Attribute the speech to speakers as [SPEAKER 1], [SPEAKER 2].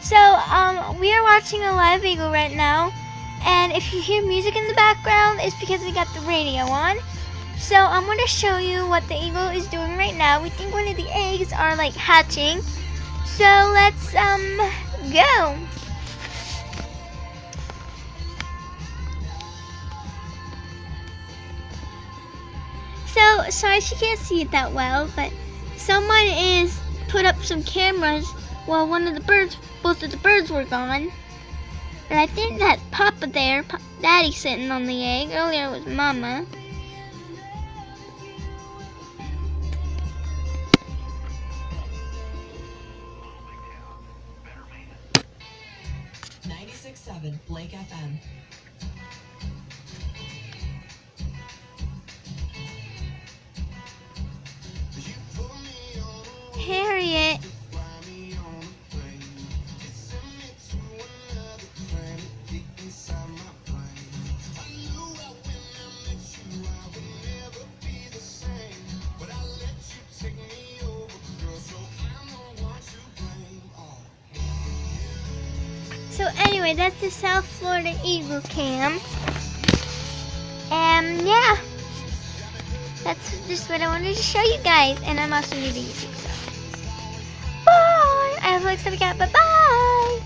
[SPEAKER 1] So, we are watching a live eagle right now, and if you hear music in the background, it's because we got the radio on. So, I'm going to show you what the eagle is doing right now. We think one of the eggs are like hatching. So, let's, go. So, sorry she can't see it that well, but someone is put up some cameras while both of the birds were gone. And I think that's Papa there, Daddy sitting on the egg. Earlier it was Mama.
[SPEAKER 2] Blake FM.
[SPEAKER 1] Harriet. So anyway, that's the South Florida Eagle Cam. And yeah, that's just what I wanted to show you guys. And I'm also new to YouTube, so bye! I have like some cat, bye bye!